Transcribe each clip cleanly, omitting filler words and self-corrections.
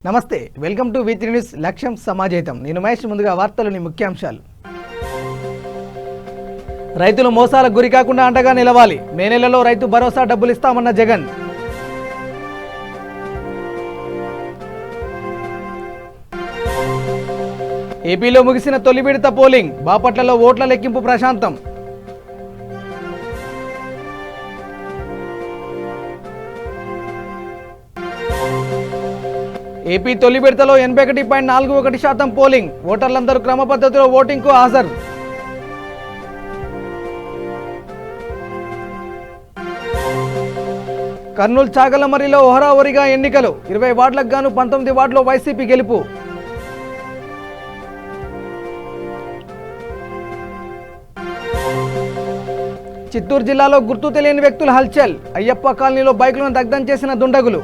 నమస్తే, welcome to V3 news. లక్ష్యం సమాజేతం. నేను మహేష్. ముందుగా వార్తలోని ముఖ్యాంశాలు. రైతులు మోసాలకు గురి కాకుండా అండగా నిలవాలి. మే నెలలో రైతు భరోసా డబ్బులు ఇస్తామన్న జగన్. ఏపీలో ముగిసిన తొలి విడత పోలింగ్. బాపట్లలో ఓట్ల లెక్కింపు ప్రశాంతం. ఏపీ తొలి విడతలో 81.41% పోలింగ్. ఓటర్లందరూ క్రమ పద్ధతిలో ఓటింగ్కు హాజరు. కర్నూలు చాగలమర్రిలో హోరాహోరీగా ఎన్నికలు. 20 వార్డులకు గాను 19 వార్డులో వైసీపీ గెలుపు. చిత్తూరు జిల్లాలో గుర్తు తెలియని వ్యక్తుల హల్చల్. అయ్యప్ప కాలనీలో బైకులను దగ్ధం చేసిన దుండగులు.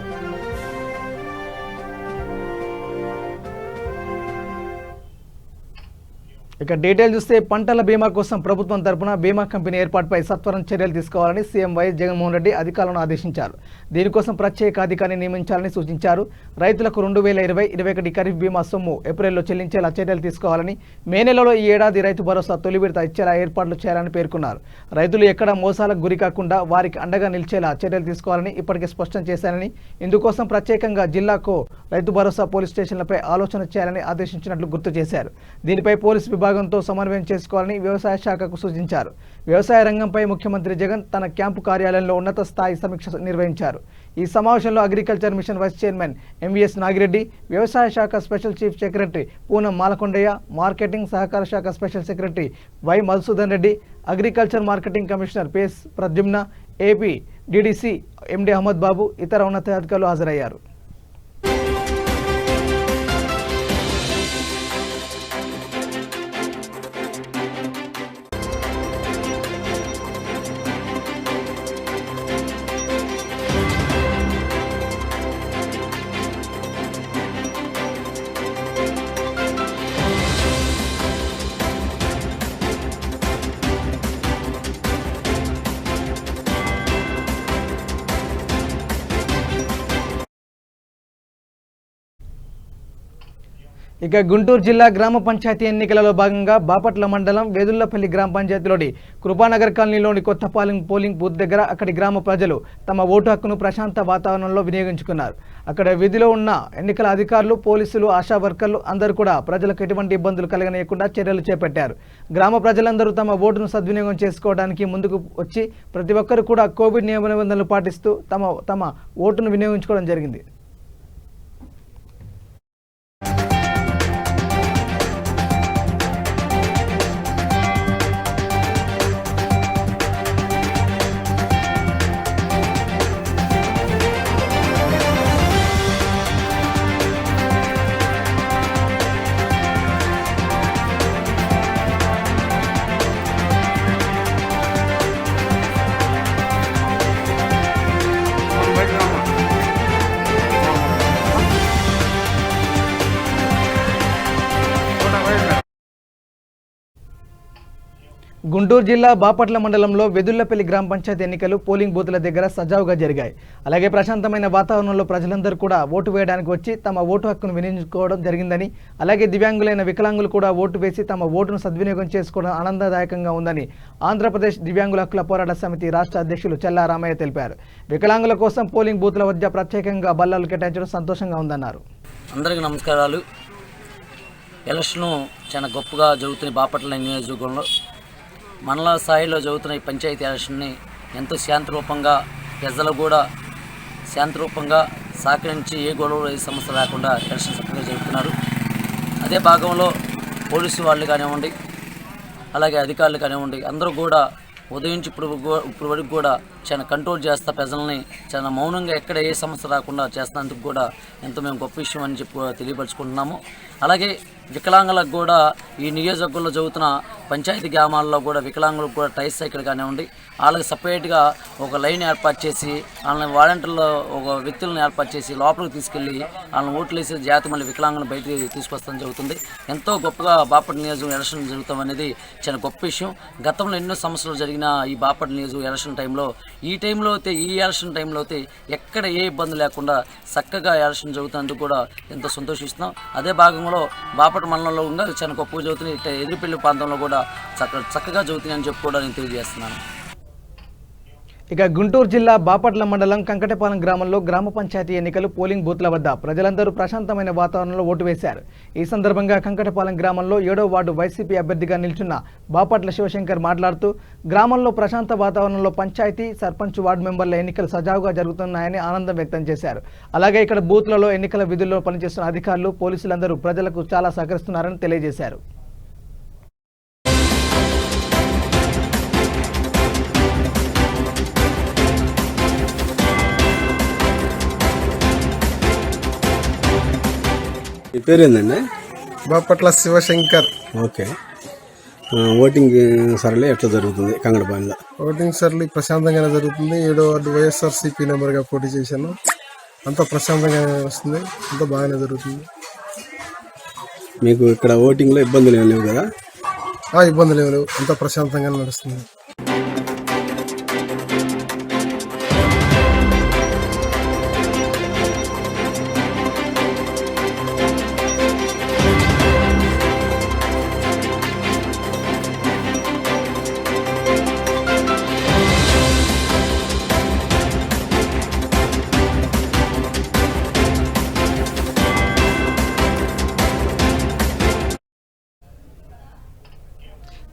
ఇక డీటెయిల్ చూస్తే, పంటల బీమా కోసం ప్రభుత్వం తరపున బీమా కంపెనీ ఏర్పాటుపై సత్వరం చర్యలు తీసుకోవాలని సీఎం వైఎస్ జగన్మోహన్ రెడ్డి అధికారులను ఆదేశించారు. దీనికోసం ప్రత్యేక అధికారిని నియమించాలని సూచించారు. రైతులకు 2020-21 ఖరీఫ్ బీమా సొమ్ము ఏప్రిల్లో చెల్లించేలా చర్యలు తీసుకోవాలని, మే నెలలో ఈ ఏడాది రైతు భరోసా తొలి విడత ఇచ్చేలా ఏర్పాట్లు చేయాలని పేర్కొన్నారు. రైతులు ఎక్కడ మోసాలకు గురి కాకుండా వారికి అండగా నిలిచేలా చర్యలు తీసుకోవాలని ఇప్పటికే స్పష్టం చేశారని, ఇందుకోసం ప్రత్యేకంగా జిల్లాకు రైతు భరోసా పోలీస్ స్టేషన్లపై ఆలోచన చేయాలని ఆదేశించినట్లు గుర్తు చేశారు. దీనిపై పోలీసు విభాగంతో సమన్వయం చేసుకోవాలని వ్యవసాయ శాఖకు సూచించారు. వ్యవసాయ రంగంపై ముఖ్యమంత్రి జగన్ తన క్యాంపు కార్యాలయంలో ఉన్నత స్థాయి సమీక్ష నిర్వహించారు. ఈ సమావేశంలో agriculture mission vice chairman MVS Nagireddy, వ్యవసాయ శాఖ special chief secretary Poonam Malakondaiah, marketing సహకార శాఖ special secretary Y Madhusudan Reddy, agriculture marketing commissioner PS Pradyumna, AP DDC MD Ahmed Babu, ఇతర ఉన్నతాధికారులు హాజరయ్యారు. ఇక గుంటూరు జిల్లా గ్రామ పంచాయతీ ఎన్నికలలో భాగంగా బాపట్ల మండలం వేదుళ్లపల్లి గ్రామ పంచాయతీలోని కృపానగర్ కాలనీలోని కొత్త పోలింగ్ బూత్ దగ్గర అక్కడి గ్రామ ప్రజలు తమ ఓటు హక్కును ప్రశాంత వాతావరణంలో వినియోగించుకున్నారు. అక్కడ విధిలో ఉన్న ఎన్నికల అధికారులు, పోలీసులు, ఆశా వర్కర్లు అందరూ కూడా ప్రజలకు ఎటువంటి ఇబ్బందులు కలగనీయకుండా చర్యలు చేపట్టారు. గ్రామ ప్రజలందరూ తమ ఓటును సద్వినియోగం చేసుకోవడానికి ముందుకు వచ్చి ప్రతి ఒక్కరు కూడా కోవిడ్ నియమ నిబంధనలు పాటిస్తూ తమ ఓటును వినియోగించుకోవడం జరిగింది. గుంటూరు జిల్లా బాపట్ల మండలంలో వెదుళ్లపల్లి గ్రామ పంచాయతీ ఎన్నికలు పోలింగ్ బూత్ల దగ్గర సజావుగా జరిగాయి. అలాగే ప్రశాంతమైన వాతావరణంలో ప్రజలందరూ కూడా ఓటు వేయడానికి వచ్చి తమ ఓటు హక్కును వినియోగించుకోవడం జరిగిందని, అలాగే దివ్యాంగులైన వికలాంగులు కూడా ఓటు వేసి తమ ఓటును సద్వినియోగం చేసుకోవడం ఆనందదాయకంగా ఉందని ఆంధ్రప్రదేశ్ దివ్యాంగుల హక్కుల పోరాట సమితి రాష్ట్ర అధ్యక్షులు చెల్లా రామయ్య తెలిపారు. వికలాంగుల కోసం పోలింగ్ బూత్ల వద్ద ప్రత్యేకంగా బల్లలు కేటాయించడం సంతోషంగా ఉందన్నారు. అందరికీ నమస్కారాలు. ఎలక్షన్ చాలా గొప్పగా జరుగుతున్న బాపట్ల నియోజకవర్గంలో మండల స్థాయిలో జరుగుతున్న ఈ పంచాయతీ ఎలక్షన్ని ఎంతో శాంతిరూపంగా, ప్రజలు కూడా శాంతిరూపంగా సహకరించి ఏ గొడవలు ఏ సమస్య లేకుండా ఎలక్షన్ చక్కగా జరుగుతున్నారు. అదే భాగంలో పోలీసు వాళ్ళు కానివ్వండి, అలాగే అధికారులు కానివ్వండి, అందరూ కూడా ఉదయం నుంచి ఇప్పుడు వరకు కూడా చాలా కంట్రోల్ చేస్తా ప్రజల్ని చాలా మౌనంగా ఎక్కడ ఏ సమస్య రాకుండా చేస్తున్నందుకు కూడా ఎంతో మేము గొప్ప విషయం అని చెప్పి తెలియపరుచుకుంటున్నాము. అలాగే వికలాంగులకు కూడా ఈ నియోజకవర్గంలో జరుగుతున్న పంచాయతీ గ్రామాల్లో కూడా వికలాంగులకు కూడా ట్రైసైకిల్ కానివ్వండి, వాళ్ళకి సపరేట్గా ఒక లైన్ ఏర్పాటు చేసి వాళ్ళని వాలంటీర్లో ఒక వ్యక్తులను ఏర్పాటు చేసి లోపలికి తీసుకెళ్ళి వాళ్ళని ఓట్లు వేసి జాతి మళ్ళీ వికలాంగులను బయటికి తీసుకొస్తాం జరుగుతుంది. ఎంతో గొప్పగా బాపట్ల నియోజకవర్గం ఎలక్షన్ జరుగుతాం అనేది చాలా గొప్ప విషయం. గతంలో ఎన్నో సమస్యలు జరిగిన ఈ బాపట్ల నియోజకవర్గం ఎలక్షన్ టైంలో ఈ ఎలక్షన్ టైంలో అయితే ఎక్కడ ఏ ఇబ్బంది లేకుండా చక్కగా ఎలక్షన్ జరుగుతున్నందుకు కూడా ఎంతో సంతోషిస్తున్నాం. అదే భాగంలో బాపట్ల మండలంలో కూడా చాలా గొప్పగా జరుగుతున్నాయి. ఇట్లా ఎదురుపల్లి ప్రాంతంలో కూడా చక్కగా జరుగుతున్నాయని చెప్పి కూడా నేను తెలియజేస్తున్నాను. ఇక గుంటూరు జిల్లా బాపట్ల మండలం కంకటపాలెం గ్రామంలో గ్రామ పంచాయతీ ఎన్నికలు పోలింగ్ బూత్ల వద్ద ప్రజలందరూ ప్రశాంతమైన వాతావరణంలో ఓటు వేశారు. ఈ సందర్భంగా కంకటపాలెం గ్రామంలో 7వ వార్డు వైసీపీ అభ్యర్థిగా నిల్చున్న బాపట్ల శివశంకర్ మాట్లాడుతూ గ్రామంలో ప్రశాంత వాతావరణంలో పంచాయతీ, సర్పంచ్, వార్డు మెంబర్ల ఎన్నికలు సజావుగా జరుగుతున్నాయని ఆనందం వ్యక్తం చేశారు. అలాగే ఇక్కడ బూత్లలో ఎన్నికల విధుల్లో పనిచేస్తున్న అధికారులు, పోలీసులందరూ ప్రజలకు చాలా సహకరిస్తున్నారని తెలియజేశారు. మీ పేరేందండి? బాపట్ల శివశంకర్. ఓకే. ఓటింగ్ సరళి ఎట్లా జరుగుతుంది కంగడపాలెంలో? ఓటింగ్ సరళి ప్రశాంతంగానే జరుగుతుంది. 7వ వార్డు వైఎస్ఆర్సీపీ నెంబర్గా పోటీ చేశాను. అంతా ప్రశాంతంగానే వస్తుంది, అంతా బాగానే జరుగుతుంది. మీకు ఇక్కడ ఓటింగ్లో ఇబ్బందులు ఏమి లేవు కదా? ఇబ్బందులు ఏమి లేవు, అంతా ప్రశాంతంగానే నడుస్తుంది.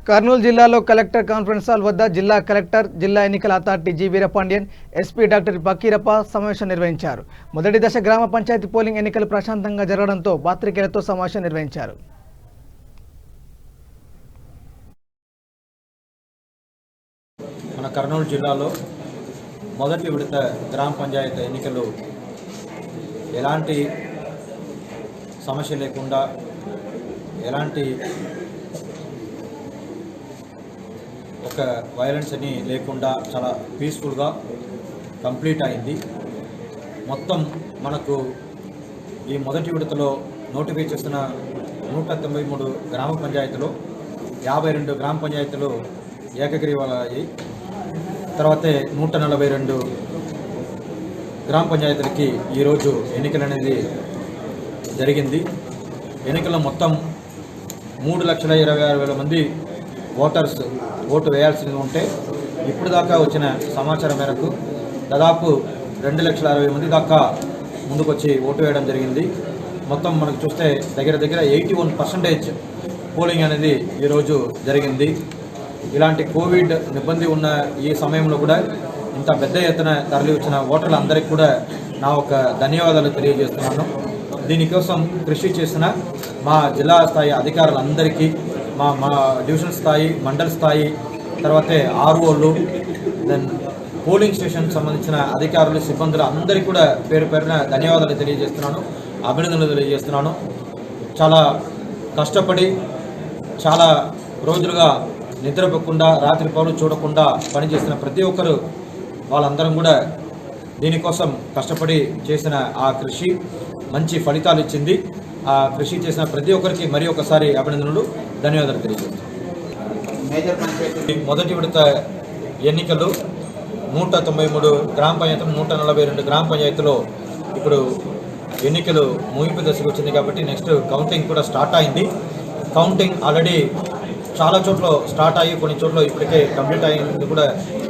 కర్నూలు జిల్లాలో కలెక్టర్ కాన్ఫరెన్స్ హాల్ వద్ద జిల్లా కలెక్టర్, జిల్లా ఎన్నికల authority G Veerapandian, SP doctor Fakirappa సమావేశం నిర్వహించారు. మొదటి దశ గ్రామ పంచాయతీ పోలింగ్ ఎన్నికలు ప్రశాంతంగా జరగడంతో పాత్రికేయులతో సమావేశం నిర్వహించారు. మన కర్నూలు జిల్లాలో మొదటి విడత గ్రామ పంచాయతీ ఎన్నికలు ఎలాంటి సమస్య లేకుండా, ఎలాంటి ఒక వైలెన్స్ అని లేకుండా చాలా పీస్ఫుల్గా కంప్లీట్ అయింది. మొత్తం మనకు ఈ మొదటి విడతలో నోటిఫై చేసిన 193 గ్రామ పంచాయతీలు, 52 గ్రామ పంచాయతీలు ఏకగ్రీవాలయ్యాయి. తర్వాతే 142 గ్రామ పంచాయతీలకి ఈరోజు ఎన్నికలు అనేది జరిగింది. ఎన్నికల్లో మొత్తం 3,26,000 మంది ఓటర్స్ ఓటు వేయాల్సింది ఉంటే ఇప్పుడు దాకా వచ్చిన సమాచారం మేరకు దాదాపు 2,60,000 మంది దాకా ముందుకొచ్చి ఓటు వేయడం జరిగింది. మొత్తం మనకు చూస్తే దగ్గర 81% పోలింగ్ అనేది ఈరోజు జరిగింది. ఇలాంటి కోవిడ్ ఇబ్బంది ఉన్న ఈ సమయంలో కూడా ఇంత పెద్ద ఎత్తున తరలి వచ్చిన ఓటర్లందరికీ కూడా నా ఒక ధన్యవాదాలు తెలియజేస్తున్నాను. దీనికోసం కృషి చేసిన మా జిల్లా స్థాయి అధికారులందరికీ, మా డివిజన్ స్థాయి, మండల స్థాయి, తర్వాతే ఆర్ఓలు, దెన్ పోలింగ్ స్టేషన్ సంబంధించిన అధికారులు, సిబ్బందులు అందరికీ కూడా పేరు పేరున ధన్యవాదాలు తెలియజేస్తున్నాను, అభినందనలు తెలియజేస్తున్నాను. చాలా కష్టపడి చాలా రోజులుగా నిద్రపోకుండా, రాత్రిపౌలు చూడకుండా పనిచేసిన ప్రతి ఒక్కరు వాళ్ళందరం కూడా దీనికోసం కష్టపడి చేసిన ఆ కృషి మంచి ఫలితాలు ఇచ్చింది. ఆ కృషి చేసిన ప్రతి ఒక్కరికి మరి ఒకసారి అభినందనలు, ధన్యవాదాలు తెలియజేస్తున్నాను. మొదటి విడత ఎన్నికలు 193 గ్రామ పంచాయతీలు, 142 గ్రామ పంచాయతీలో ఇప్పుడు ఎన్నికలు ముగింపు దశకు వచ్చింది కాబట్టి నెక్స్ట్ కౌంటింగ్ కూడా స్టార్ట్ అయింది. కౌంటింగ్ ఆల్రెడీ చాలా చోట్ల స్టార్ట్ అయ్యి కొన్ని చోట్ల ఇప్పటికే కంప్లీట్ అయ్యింది కూడా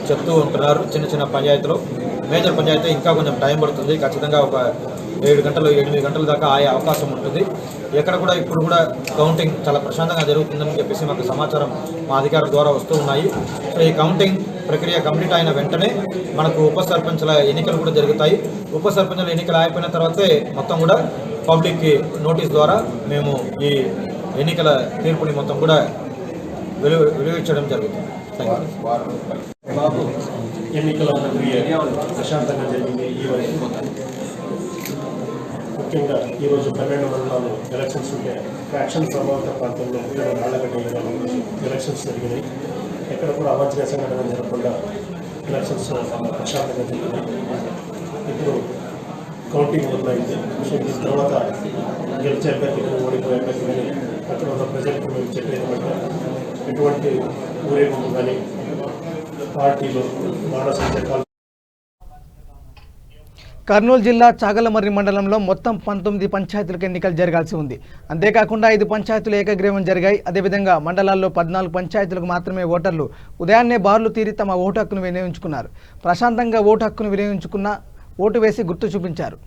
చెప్తూ ఉంటున్నారు. చిన్న పంచాయతీలో, మేజర్ పంచాయతీ ఇంకా కొంచెం టైం పడుతుంది. ఖచ్చితంగా ఒక 7 గంటలు 8 గంటల దాకా ఆయే అవకాశం ఉంటుంది. ఎక్కడ కూడా ఇప్పుడు కూడా కౌంటింగ్ చాలా ప్రశాంతంగా జరుగుతుందని చెప్పేసి మాకు సమాచారం మా అధికారుల ద్వారా వస్తూ ఉన్నాయి. సో ఈ కౌంటింగ్ ప్రక్రియ కంప్లీట్ అయిన వెంటనే మనకు ఉప సర్పంచ్ల ఎన్నికలు కూడా జరుగుతాయి. ఉప సర్పంచ్ల ఎన్నికలు అయిపోయిన తర్వాతే మొత్తం కూడా పబ్లిక్కి నోటీస్ ద్వారా మేము ఈ ఎన్నికల తీర్పుని మొత్తం కూడా వెలువరించడం జరుగుతుంది. ఎన్నికల ప్రక్రియ ప్రశాంతంగా జరిగింది. ఈ వరకు ముఖ్యంగా ఈరోజు 12 మండలాలు ఎలక్షన్స్ ఉంటే యాక్షన్ ప్రభావిత ప్రాంతంలో ముఖ్యంగా నాళ్ళగడ్డ ఎలక్షన్స్ జరిగినాయి. ఎక్కడ కూడా అవాంఛనీయ సంఘటన జరగకుండా ఎలక్షన్స్ ప్రశాంతంగా జరిగినాయి. ఇప్పుడు కౌంటింగ్ మొదలైంది. సో దీని తర్వాత గెలిచే అభ్యర్థి కానీ ఓడిపోయే అభ్యర్థి కానీ అక్కడ ఉన్న ప్రజలకు మేము చెప్పేదన్నమాట ఎటువంటి ఊరేగింపు కానీ పార్టీలు మానసిక కర్నూలు జిల్లా చాగలమర్రి మండలంలో మొత్తం 19 పంచాయతీలకు ఎన్నికలు జరగాల్సి ఉంది. అంతేకాకుండా 5 పంచాయతీలు ఏకగ్రీవం జరిగాయి. అదేవిధంగా మండలాల్లో 14 పంచాయతీలకు మాత్రమే ఓటర్లు ఉదయాన్నే బార్లు తీరి తమ ఓటు హక్కును వినియోగించుకున్నారు. ప్రశాంతంగా ఓటు హక్కును వినియోగించుకున్న ఓటు వేసి గుర్తు చూపించారు.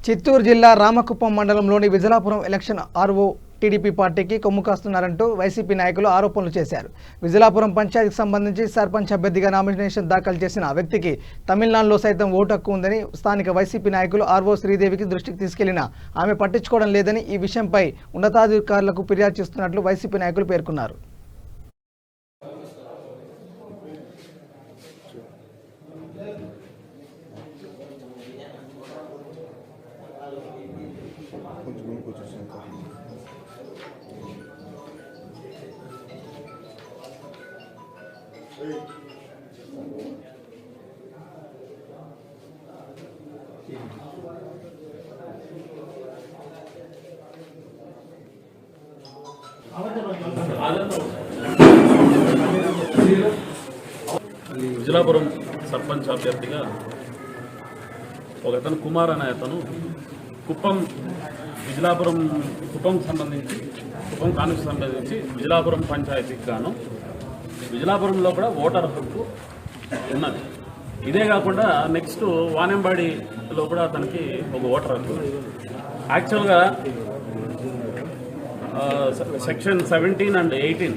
చిత్తూరు జిల్లా రామకుప్పం మండలంలోని విజలాపురం ఎలక్షన్ ఆర్ఓ టీడీపీ పార్టీకి కొమ్ము కాస్తున్నారంటూ వైసీపీ నాయకులు ఆరోపణలు చేశారు. విజలాపురం పంచాయతీకి సంబంధించి సర్పంచ్ అభ్యర్థిగా నామినేషన్ దాఖలు చేసిన వ్యక్తికి తమిళనాడులో సైతం ఓటు హక్కు ఉందని స్థానిక వైసీపీ నాయకులు ఆర్ఓ శ్రీదేవికి దృష్టికి తీసుకెళ్లినా ఆమె పట్టించుకోవడం లేదని ఈ విషయంపై ఉన్నతాధికారులకు ఫిర్యాదు చేస్తున్నట్లు వైసీపీ నాయకులు పేర్కొన్నారు. విజలాపురం సర్పంచ్ అభ్యర్థిగా ఒకతను కుమార్ అనే అతను కుప్పం సంబంధించి కుప్పం కాన్స్టిట్యూన్సీకి సంబంధించి విజలాపురం పంచాయతీకి గాను విజలాపురంలో కూడా ఓటర్ హక్కు ఉన్నది. ఇదే కాకుండా నెక్స్ట్ వానంబాడిలో కూడా అతనికి ఒక ఓటర్ హక్కు. యాక్చువల్గా section 17 and 18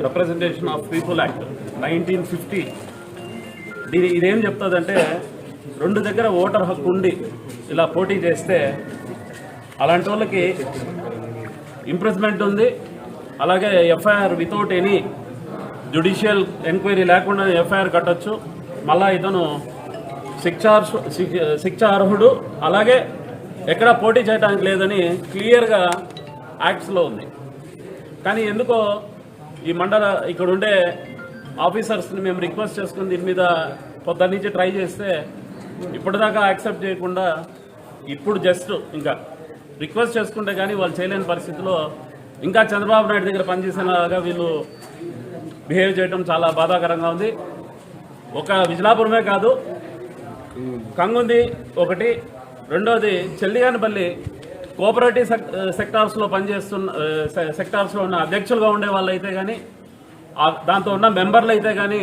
representation of people act 1950 ఇదేం చెప్తుందంటే 2 దగ్గర ఓటర్ హక్కు ఉండి ఇలా పోటీ చేస్తే అలాంటి వాళ్ళకి ఇంప్రెస్మెంట్ ఉంది. అలాగే FIR without any judicial enquiry లేకుండా ఎఫ్ఐఆర్ కట్టొచ్చు. మళ్ళా ఇతను శిక్ష అర్హుడు. అలాగే ఎక్కడా పోటీ చేయడానికి లేదని క్లియర్గా యాక్ట్స్లో ఉంది. కానీ ఎందుకో ఈ ఇక్కడ ఉండే ఆఫీసర్స్ని మేము రిక్వెస్ట్ చేసుకుని దీని మీద పొద్దున్న నుంచి ట్రై చేస్తే ఇప్పటిదాకా యాక్సెప్ట్ చేయకుండా ఇప్పుడు జస్ట్ ఇంకా రిక్వెస్ట్ చేసుకుంటే కానీ వాళ్ళు చేయలేని పరిస్థితిలో ఇంకా చంద్రబాబు నాయుడు దగ్గర పనిచేసేలాగా వీళ్ళు బిహేవ్ చేయడం చాలా బాధాకరంగా ఉంది. ఒక విజలాపురమే కాదు, కంగుంది ఒకటి, రెండోది చెల్లిగానిపల్లి కోఆపరేటివ్ సెక్టార్స్లో సెక్టార్స్లో ఉన్న అధ్యక్షులుగా ఉండే వాళ్ళు అయితే కానీ దాంతో ఉన్న మెంబర్లు అయితే కానీ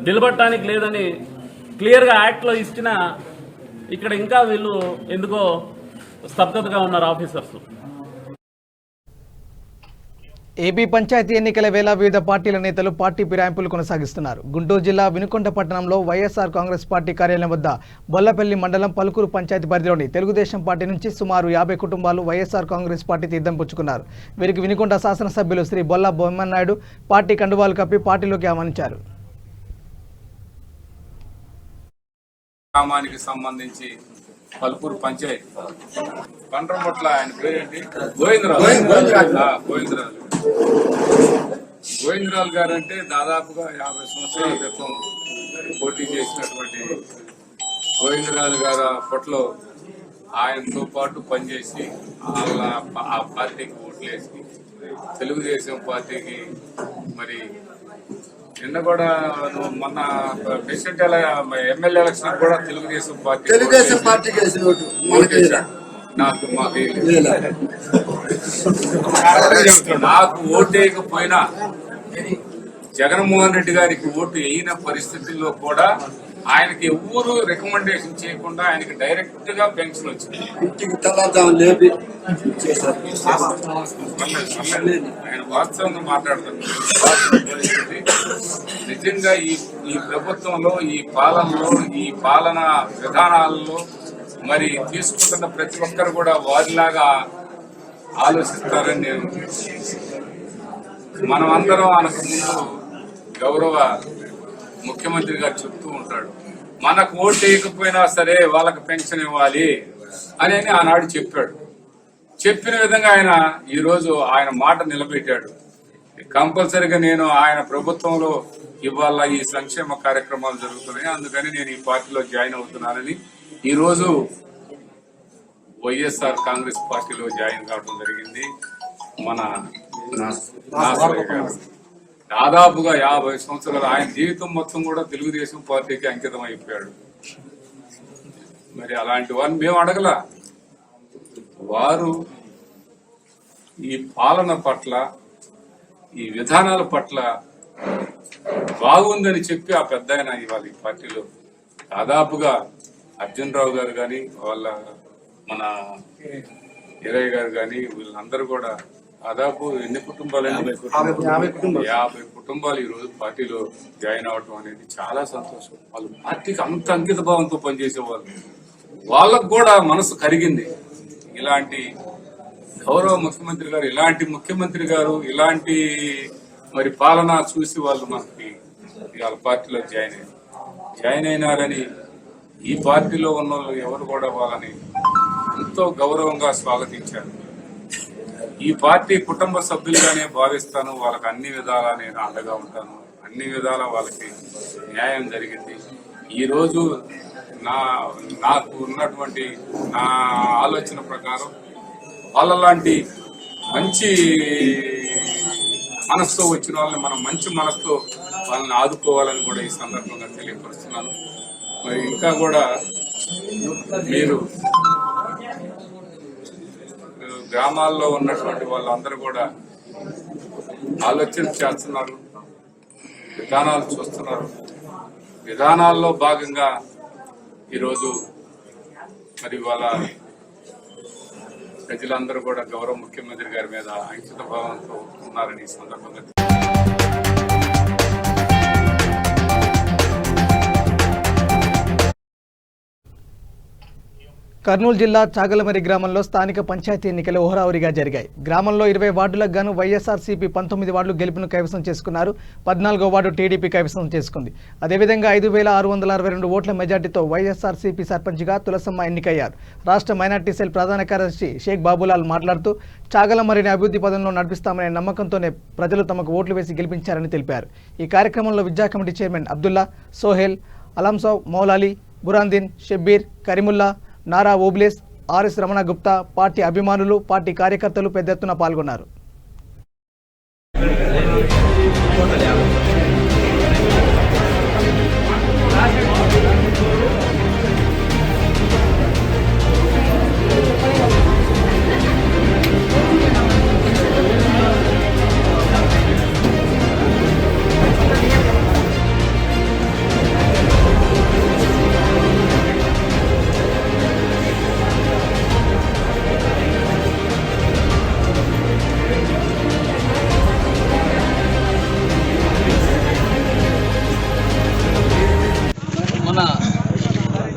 నిలబడటానికి లేదని క్లియర్గా యాక్ట్లో ఇచ్చిన ఇక్కడ ఇంకా వీళ్ళు ఎందుకో స్తబ్దతగా ఉన్నారు ఆఫీసర్స్. ఏపీ పంచాయతీ ఎన్నికల వేళ వివిధ పార్టీల నేతలు పార్టీ ఫిరాయింపులు కొనసాగిస్తున్నారు. గుంటూరు జిల్లా వినుకొండ పట్టణంలో వైఎస్ఆర్ కాంగ్రెస్ పార్టీ కార్యాలయం వద్ద బొల్లపల్లి మండలం పలుకూరు పంచాయతీ పరిధిలోని తెలుగుదేశం పార్టీ నుంచి సుమారు 50 కుటుంబాలు వైఎస్ఆర్ కాంగ్రెస్ పార్టీ తీర్థం పుచ్చుకున్నారు. వీరికి వినుకొండ శాసనసభ్యులు శ్రీ బొల్ల బొమ్మన్నాయుడు పార్టీ కండువాలు కప్పి పార్టీలోకి ఆహ్వానించారు. గ్రామానికి సంబంధించి పలుకూరు పంచాయతీ పండ్రపట్ల ఆయన పేరేంటి గోవిందరాజు గారు అంటే దాదాపుగా 50 సంవత్సరాల క్రితం పోటీ చేసినటువంటి గోవిందరాజు గారు అప్పట్లో ఆయనతో పాటు పనిచేసి ఆ పార్టీకి ఓట్లేసి తెలుగుదేశం పార్టీకి మరి నిన్న కూడా మొన్న ప్రెసిడెంట్ ఎమ్మెల్యే ఎలక్షన్ కూడా తెలుగుదేశం పార్టీకి నాకు ఓటేయకపోయినా జగన్మోహన్ రెడ్డి గారికి ఓటు వేయని పరిస్థితుల్లో కూడా ఆయనకి ఎవ్వరూ రికమెండేషన్ చేయకుండా ఆయనకి డైరెక్ట్ గా పెన్షన్ వచ్చింది. ఆయన వాస్తవంగా మాట్లాడుతున్నారు. నిజంగా ఈ ప్రభుత్వంలో, ఈ పాలనలో, ఈ పాలన విధానాలలో మరి తీసుకుంటున్న ప్రతి ఒక్కరు కూడా వారిలాగా ఆలోచిస్తారని నేను, మనం అందరం అనకు ముందు గౌరవ ముఖ్యమంత్రి గారు చెప్తూ ఉంటాడు, మనకు ఓటు వేయకపోయినా సరే వాళ్ళకి పెన్షన్ ఇవ్వాలి అని ఆనాడు చెప్పాడు. చెప్పిన విధంగా ఆయన ఈ రోజు ఆయన మాట నిలబెట్టాడు. కంపల్సరిగా నేను ఆయన ప్రభుత్వంలో ఇవాళ ఈ సంక్షేమ కార్యక్రమాలు జరుగుతున్నాయి, అందుకని నేను ఈ పార్టీలో జాయిన్ అవుతున్నానని ఈ రోజు వైఎస్ఆర్ కాంగ్రెస్ పార్టీలో జాయిన్ కావడం జరిగింది. మన నాసరయ్య గారు దాదాపుగా 50 సంవత్సరాలు ఆయన జీవితం మొత్తం కూడా తెలుగుదేశం పార్టీకి అంకితం అయిపోయాడు. మరి అలాంటి వారిని మేము అడగల. వారు ఈ పాలన పట్ల, ఈ విధానాల పట్ల బాగుందని చెప్పి ఆ పెద్ద ఆయన ఇవాళ ఈ పార్టీలో దాదాపుగా అర్జున్ రావు గారు కానీ, వాళ్ళ మన ఈరయ్య గారు కానీ, వీళ్ళందరూ కూడా దాదాపు ఎన్ని కుటుంబాలు, 50 కుటుంబాలు ఈ రోజు పార్టీలో జాయిన్ అవటం అనేది చాలా సంతోషం. వాళ్ళు పార్టీకి అంత అంకిత భావంతో పనిచేసేవాళ్ళు. వాళ్ళకు కూడా మనసు కరిగింది. ఇలాంటి గౌరవ ముఖ్యమంత్రి గారు, ఇలాంటి ముఖ్యమంత్రి గారు, ఇలాంటి మరి పాలన చూసి వాళ్ళు మనకి వాళ్ళ పార్టీలో జాయిన్ అయినారని ఈ పార్టీలో ఉన్న వాళ్ళు ఎవరు కూడా వాళ్ళని ఎంతో గౌరవంగా స్వాగతించారు. ఈ పార్టీ కుటుంబ సభ్యులుగానే భావిస్తాను. వాళ్ళకి అన్ని విధాలా నేను అండగా ఉంటాను. అన్ని విధాలా వాళ్ళకి న్యాయం జరిగింది. ఈ రోజు నాకు ఉన్నటువంటి నా ఆలోచన ప్రకారం వాళ్ళలాంటి మంచి మనసుతో వచ్చిన వాళ్ళని మనం మంచి మనసుతో వాళ్ళని ఆదుకోవాలని కూడా ఈ సందర్భంగా తెలియపరుస్తున్నాను. మరి ఇంకా కూడా మీరు గ్రామాల్లో ఉన్నటువంటి వాళ్ళందరూ కూడా ఆలోచన చేస్తున్నారు, విధానాలు చూస్తున్నారు. విధానాల్లో భాగంగా ఈరోజు మరి వాళ్ళ ప్రజలందరూ కూడా గౌరవ ముఖ్యమంత్రి గారి మీద అంకిత భావంతో ఉన్నారని ఈ సందర్భంగా కర్నూలు జిల్లా చాగలమరి గ్రామంలో స్థానిక పంచాయతీ ఎన్నికలు హోరాహోరీగా జరిగాయి. గ్రామంలో 20 వార్డులకు గాను వైఎస్ఆర్సీపీ 19 వార్డులు గెలుపును కైవసం చేసుకున్నారు. 14వ వార్డు టీడీపీ కైవసం చేసుకుంది. అదేవిధంగా 5662 ఓట్ల మెజార్టీతో వైఎస్ఆర్సీపీ సర్పంచ్గా తులసమ్మ ఎన్నికయ్యారు. రాష్ట్ర మైనార్టీ సెల్ ప్రధాన కార్యదర్శి షేక్ బాబులాల్ మాట్లాడుతూ చాగలమరిని అభివృద్ధి పదంలో నడిపిస్తామనే నమ్మకంతోనే ప్రజలు తమకు ఓట్లు వేసి గెలిపించారని తెలిపారు. ఈ కార్యక్రమంలో విద్యా committee chairman Abdullah, Sohail, Alamsab, Maulali, Burhanuddin, Shabbir, Karimulla, Nara Obles, RS Ramana Gupta, party అభిమానులు, పార్టీ కార్యకర్తలు పెద్ద ఎత్తున పాల్గొన్నారు.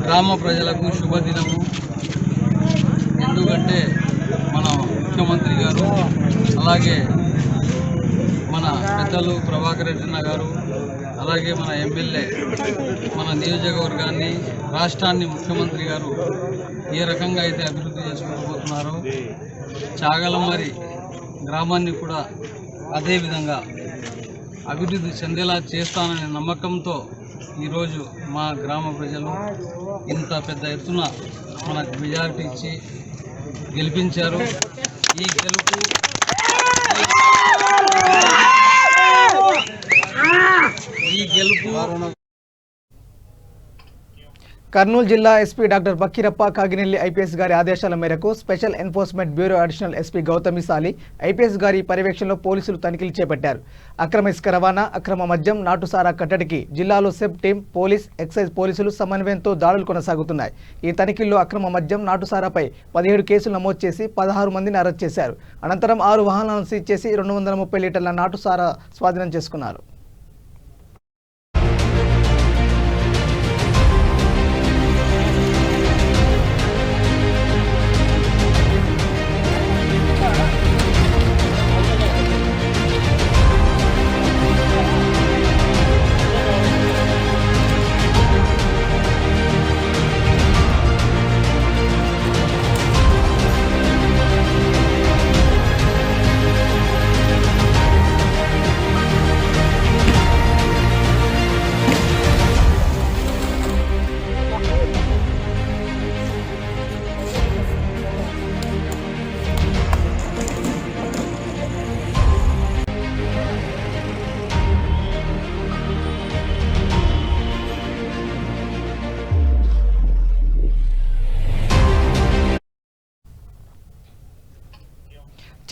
గ్రామ ప్రజలకు శుభదినము. ఎందుకంటే మన ముఖ్యమంత్రి గారు, అలాగే మన పెద్దలు ప్రభాకర్ రెడ్డి గారు, అలాగే మన ఎమ్మెల్యే మన నియోజకవర్గాన్ని, రాష్ట్రాన్ని ముఖ్యమంత్రి గారు ఏ రకంగా అయితే అభివృద్ధి చేసుకోబోతున్నారో చాగలమరి గ్రామాన్ని కూడా అదేవిధంగా అభివృద్ధి చెందేలా చేస్తాననే నమ్మకంతో ఈరోజు మా గ్రామ ప్రజలు ఇంత పెద్ద ఎత్తున మనకు మెజారిటీ ఇచ్చి గెలిపించారు. ఈ గెలుపు కర్నూలు జిల్లా ఎస్పీ డాక్టర్ బక్కీరప్ప కాగినెల్లి ఐపీఎస్ గారి ఆదేశాల మేరకు special enforcement bureau additional SP Gautami సాలి ఐపీఎస్ గారి పర్యవేక్షణలో పోలీసులు తనిఖీలు చేపట్టారు. అక్రమ ఇసుక రవాణా, అక్రమ మద్యం, నాటుసారా కట్టడికి జిల్లాలో సెబ్ టీం, పోలీస్, ఎక్సైజ్ పోలీసులు సమన్వయంతో దాడులు కొనసాగుతున్నాయి. ఈ తనిఖీల్లో అక్రమ మద్యం, నాటుసారాపై 17 కేసులు నమోదు చేసి 16 మందిని అరెస్ట్ చేశారు. అనంతరం 6 వాహనాలను సీజ్ చేసి 230 లీటర్ల నాటుసారా స్వాధీనం చేసుకున్నారు.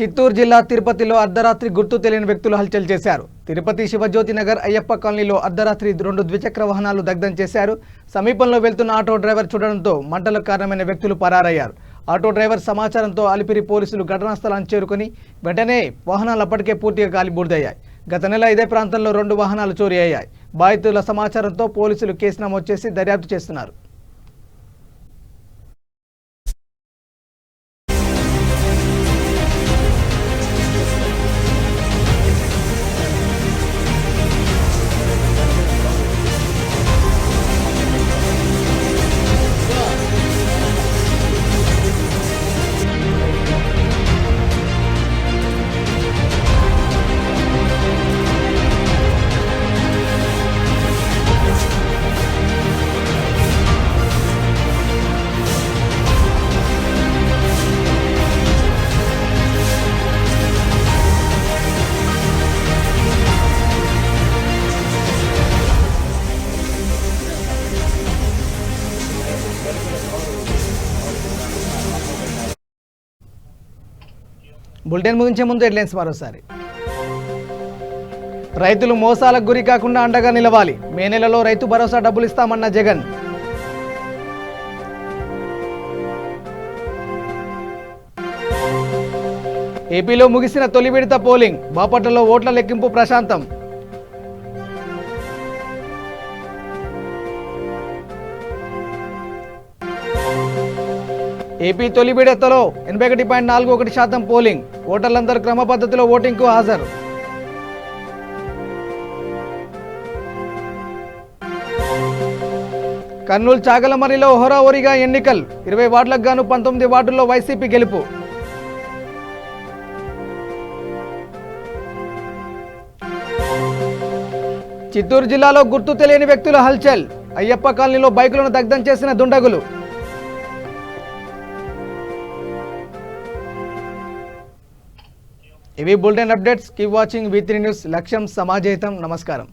చిత్తూరు జిల్లా తిరుపతిలో అర్ధరాత్రి గుర్తు తెలియని వ్యక్తులు హల్చల్ చేశారు. తిరుపతి శివజ్యోతి నగర్ అయ్యప్ప కాలనీలో అర్ధరాత్రి 2 ద్విచక్ర వాహనాలు దగ్ధం చేశారు. సమీపంలో వెళ్తున్న ఆటో డ్రైవర్ చూడడంతో మంటలకు కారణమైన వ్యక్తులు పరారయ్యారు. ఆటో డ్రైవర్ సమాచారంతో అలిపిరి పోలీసులు ఘటనా స్థలాన్ని చేరుకుని వెంటనే వాహనాలు అప్పటికే పూర్తిగా కాలి బూడిదయ్యాయి. గత నెల ఇదే ప్రాంతంలో 2 వాహనాలు చోరీ అయ్యాయి. బాధితుల సమాచారంతో పోలీసులు కేసు నమోదు చేసి దర్యాప్తు చేస్తున్నారు. బులెటిన్ ముగించే ముందు హెడ్లైన్స్ మరోసారి. రైతులు మోసాలకు గురి కాకుండా అండగా నిలవాలి. మే నెలలో రైతు భరోసా డబ్బులు ఇస్తామన్న జగన్. ఏపీలో ముగిసిన తొలి విడత పోలింగ్. బాపట్లలో ఓట్ల లెక్కింపు ప్రశాంతం. ఏపీ తొలి విడతలో 81.41% పోలింగ్. ఓటర్లందరూ క్రమ పద్ధతిలో ఓటింగ్కు హాజరు. కర్నూలు చాగలమరిలో హోరాహోరీగా ఎన్నికలు. 20 వార్డులకు గాను 19 వార్డుల్లో వైసీపీ గెలుపు. చిత్తూరు జిల్లాలో గుర్తు తెలియని వ్యక్తుల హల్చల్. అయ్యప్ప కాలనీలో బైకులను దగ్ధం చేసిన దుండగులు. ఇవి bulletin updates. Keep watching V3 news. లక్ష్యం సమాజహితం. నమస్కారం.